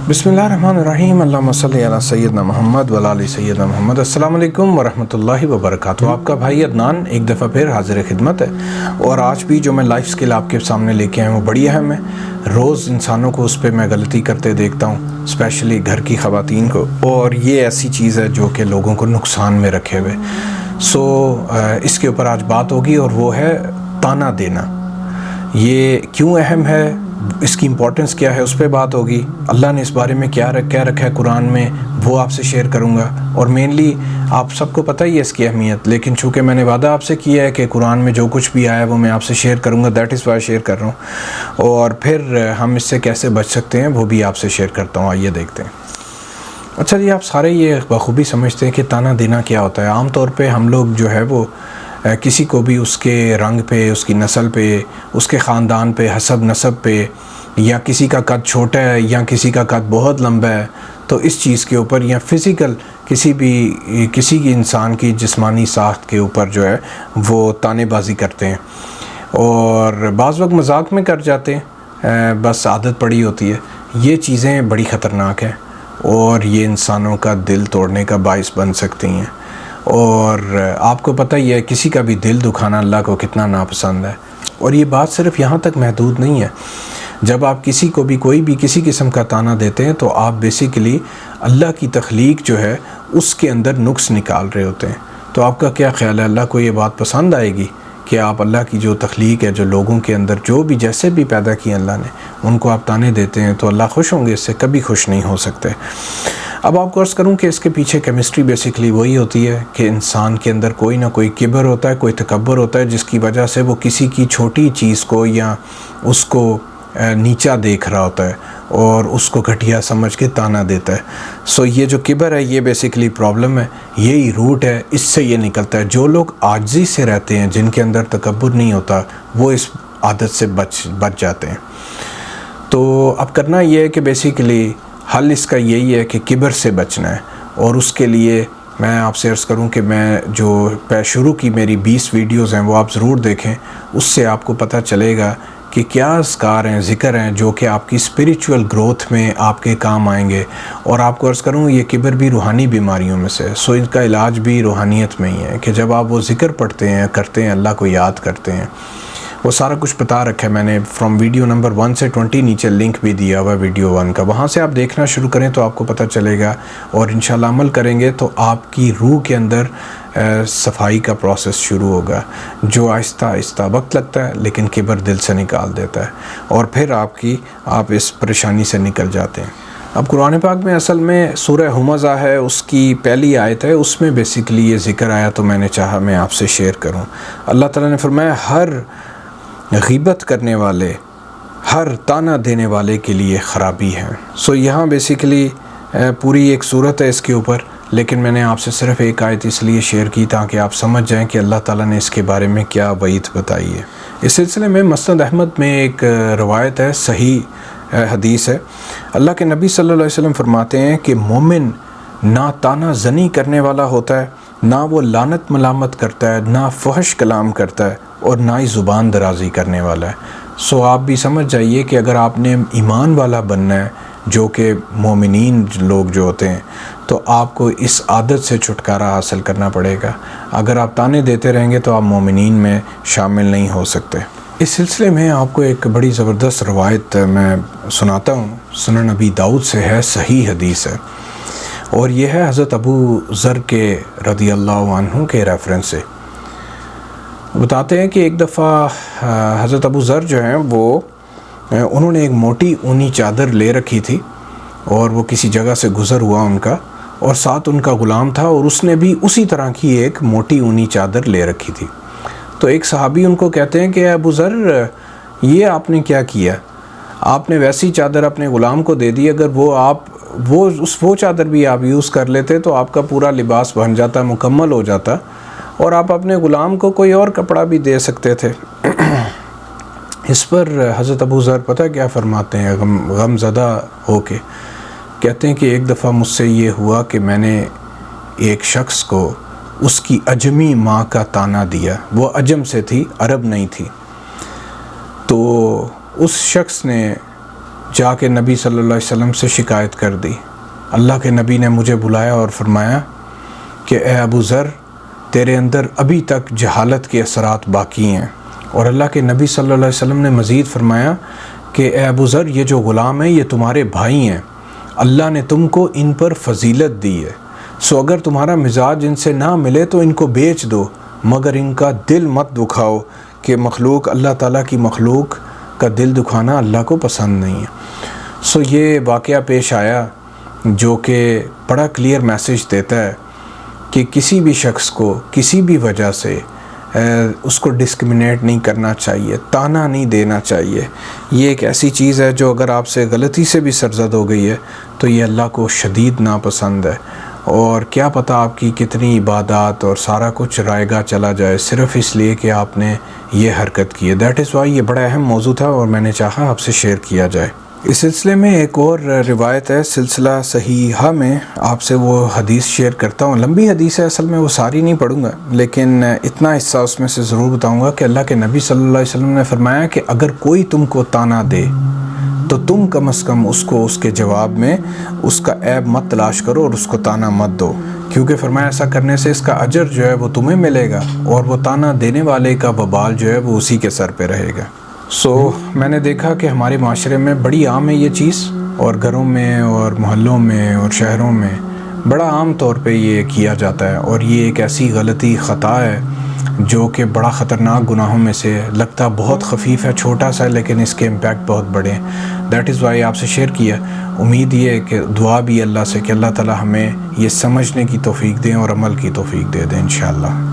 बिस्मिल्लाहिर्रहमानिर्रहीम अल्लाहुम्मा सल्लि अला सय्यदना मोहम्मद व अला आलि सय्यदना मोहम्मद। अस्सलाम वालेकुम व रहमतुल्लाहि व बरकातुहू। आपका भाई अदनान एक दफ़ा फिर हाज़िर खिदमत है और आज भी जो मैं लाइफ स्किल आपके सामने लेके आया हूँ बड़ी अहम है। रोज़ इंसानों को उस पर मैं गलती करते देखता हूँ, स्पेशली घर की ख़वातीन को, और ये ऐसी चीज़ है जो कि लोगों को नुकसान में रखे हुए। इसके ऊपर आज बात होगी और वो है ताना देना। ये क्यों अहम है, इसकी इम्पोर्टेंस क्या है, उस पर बात होगी। अल्लाह ने इस बारे में क्या रखा है कुरान में, वो आपसे शेयर करूँगा। और मेनली आप सबको पता ही है इसकी अहमियत, लेकिन चूँकि मैंने वादा आपसे किया है कि कुरान में जो कुछ भी आया है वो मैं आपसे शेयर करूँगा, दैट इज़ वाई शेयर कर रहा हूँ। और फिर हम इससे कैसे बच सकते हैं वो भी आपसे शेयर करता हूँ। आइए देखते हैं। अच्छा जी, आप सारे ये बखूबी समझते हैं कि ताना देना क्या होता है। आम तौर पे हम लोग जो है वो किसी को भी उसके रंग पे, उसकी नस्ल पे, उसके ख़ानदान पे, हसब नसब पे, या किसी का कद छोटा है या किसी का कद बहुत लंबा है, तो इस चीज़ के ऊपर, या फ़िज़िकल किसी की इंसान की जिस्मानी साख्त के ऊपर जो है वो तानेबाजी करते हैं और बाज़ वक्त मजाक में कर जाते हैं, बस आदत पड़ी होती है। ये चीज़ें बड़ी ख़तरनाक हैं और ये इंसानों का दिल तोड़ने का बाइस बन सकती हैं। और आपको पता ही है किसी का भी दिल दुखाना अल्लाह को कितना नापसंद है। और ये बात सिर्फ यहाँ तक महदूद नहीं है। जब आप किसी को भी कोई भी किसी किस्म का ताना देते हैं तो आप बेसिकली अल्लाह की तख्लीक जो है उसके अंदर नुक्स निकाल रहे होते हैं। तो आपका क्या ख्याल है, अल्लाह को ये बात पसंद आएगी कि आप अल्लाह की जो तख्लीक है, जो लोगों के अंदर जो भी जैसे भी पैदा किए अल्लाह ने, उनको आप ताने देते हैं तो अल्लाह खुश होंगे? इससे कभी खुश नहीं हो सकते। अब आपको अर्ज़ करूं कि इसके पीछे केमिस्ट्री बेसिकली वही होती है कि इंसान के अंदर कोई ना कोई किबर होता है, कोई तकब्बर होता है, जिसकी वजह से वो किसी की छोटी चीज़ को या उसको नीचा देख रहा होता है और उसको घटिया समझ के ताना देता है। ये जो किबर है ये बेसिकली प्रॉब्लम है, यही रूट है, इससे ये निकलता है। जो लोग आजिज़ी से रहते हैं, जिनके अंदर तकब्बुर नहीं होता, वो इस आदत से बच जाते हैं। तो अब करना ये है कि बेसिकली हल इसका यही है कि किबर से बचना है। और उसके लिए मैं आपसे अर्ज़ करूं कि मैं जो शुरू की मेरी 20 वीडियोज़ हैं वो आप ज़रूर देखें। उससे आपको पता चलेगा कि क्या अज़कार हैं, ज़िक्र हैं जो कि आपकी स्पिरिचुअल ग्रोथ में आपके काम आएंगे। और आपको अर्ज़ करूँ ये किबर भी रूहानी बीमारियों में से, इनका इलाज भी रूहानियत में ही है कि जब आप वो ज़िक्र पढ़ते हैं, करते हैं, अल्लाह को याद करते हैं, वो सारा कुछ बता रखा है मैंने फ्रॉम वीडियो नंबर 1 से 20, नीचे लिंक भी दिया हुआ वीडियो 1 का। वहाँ से आप देखना शुरू करें तो आपको पता चलेगा और इंशाल्लाह अमल करेंगे तो आपकी रूह के अंदर सफाई का प्रोसेस शुरू होगा, जो आहिस्ता आहिस्ता वक्त लगता है लेकिन किबर दिल से निकाल देता है और फिर आप इस परेशानी से निकल जाते हैं। अब कुरान पाक में असल में सूरह हुमज़ा है, उसकी पहली आयत है, उसमें बेसिकली ये ज़िक्र आया तो मैंने चाहा मैं आपसे शेयर करूँ। अल्लाह ताला ने फरमाया हर ग़ीबत करने वाले, हर ताना देने वाले के लिए ख़राबी है। यहाँ बेसिकली पूरी एक सूरत है इसके ऊपर, लेकिन मैंने आपसे सिर्फ़ एक आयत इसलिए शेयर की ताकि आप समझ जाएं कि अल्लाह ताला ने इसके बारे में क्या वईद बताई है। इस सिलसिले में मसनद अहमद में एक रवायत है, सही हदीस है। अल्लाह के नबी सल्लल्लाहु अलैहि वसल्लम फरमाते हैं कि मोमिन ना ताना ज़नी करने वाला होता है, ना वो लानत मलामत करता है, ना फहश कलाम करता है और ना ही ज़ुबान दराज़ी करने वाला है। आप भी समझ जाइए कि अगर आपने ईमान वाला बनना है, जो कि मोमिनीन लोग जो होते हैं, तो आपको इस आदत से छुटकारा हासिल करना पड़ेगा। अगर आप ताने देते रहेंगे तो आप मोमिनीन में शामिल नहीं हो सकते। इस सिलसिले में आपको एक बड़ी ज़बरदस्त रवायत मैं सुनाता हूँ, सुनन नबी दाऊद से है, सही हदीस है और यह है हज़रत अबू ज़र के रज़ी अल्लाह अन्हु के रेफरेंस से। बताते हैं कि एक दफ़ा हज़रत अबू ज़र जो हैं उन्होंने एक मोटी ऊनी चादर ले रखी थी और वो किसी जगह से गुज़र हुआ उनका, और साथ उनका ग़ुलाम था और उसने भी उसी तरह की एक मोटी ऊनी चादर ले रखी थी। तो एक सहाबी उनको कहते हैं कि अबू ज़र, ये आपने क्या किया? आपने वैसी चादर अपने ग़ुलाम को दे दी, अगर वो चादर भी आप यूज़ कर लेते तो आपका पूरा लिबास बन जाता, मुकम्मल हो जाता और आप अपने ग़ुलाम को कोई और कपड़ा भी दे सकते थे। इस पर हज़रत अबू ज़र पता क्या फ़रमाते हैं, गमज़दा होके कहते हैं कि एक दफ़ा मुझसे ये हुआ कि मैंने एक शख्स को उसकी अजमी माँ का ताना दिया। वो अजम से थी, अरब नहीं थी। तो उस शख्स ने جا کے نبی صلی اللہ علیہ وسلم سے شکایت کر دی۔ اللہ کے نبی نے مجھے بلایا اور فرمایا کہ اے ابو ذر، تیرے اندر ابھی تک جہالت کے اثرات باقی ہیں۔ اور اللہ کے نبی صلی اللہ علیہ وسلم نے مزید فرمایا کہ اے ابو ذر، یہ جو غلام ہیں یہ تمہارے بھائی ہیں، اللہ نے تم کو ان پر فضیلت دی ہے، سو اگر تمہارا مزاج ان سے نہ ملے تو ان کو بیچ دو، مگر ان کا دل مت دکھاؤ، کہ مخلوق اللہ تعالیٰ کی مخلوق کا دل دکھانا اللہ کو پسند نہیں ہے۔ سو یہ واقعہ پیش آیا جو کہ بڑا کلیئر میسیج دیتا ہے کہ کسی بھی شخص کو کسی بھی وجہ سے اس کو ڈسکرمنیٹ نہیں کرنا چاہیے، تانا نہیں دینا چاہیے۔ یہ ایک ایسی چیز ہے جو اگر آپ سے غلطی سے بھی سرزد ہو گئی ہے تو یہ اللہ کو شدید ناپسند ہے، اور کیا پتہ آپ کی کتنی عبادات اور سارا کچھ رائے گاہ چلا جائے صرف اس لیے کہ آپ نے یہ حرکت کی ہے۔ دیٹ از وائی یہ بڑا اہم موضوع تھا اور میں نے چاہا آپ سے شیئر کیا جائے۔ اس سلسلے میں ایک اور روایت ہے سلسلہ صحیحہ میں، آپ سے وہ حدیث شیئر کرتا ہوں۔ لمبی حدیث ہے، اصل میں وہ ساری نہیں پڑھوں گا، لیکن اتنا حصہ اس میں سے ضرور بتاؤں گا کہ اللہ کے نبی صلی اللہ علیہ وسلم نے فرمایا کہ اگر کوئی تم کو تانا دے تو تم کم از کم اس کو اس کے جواب میں اس کا عیب مت تلاش کرو اور اس کو تانا مت دو، کیونکہ فرمایا ایسا کرنے سے اس کا اجر جو ہے وہ تمہیں ملے گا اور وہ تانا دینے والے کا وبال جو ہے وہ اسی کے سر پہ رہے گا۔ میں نے دیکھا کہ ہمارے معاشرے میں بڑی عام ہے یہ چیز، اور گھروں میں اور محلوں میں اور شہروں میں بڑا عام طور پہ یہ کیا جاتا ہے، اور یہ ایک ایسی غلطی خطا ہے جو کہ بڑا خطرناک گناہوں میں سے لگتا بہت خفیف ہے، چھوٹا سا، لیکن اس کے امپیکٹ بہت بڑے ہیں۔ دیٹ از وائی آپ سے شیئر کیا۔ امید یہ ہے کہ دعا بھی اللہ سے کہ اللہ تعالی ہمیں یہ سمجھنے کی توفیق دیں اور عمل کی توفیق دے دیں انشاءاللہ۔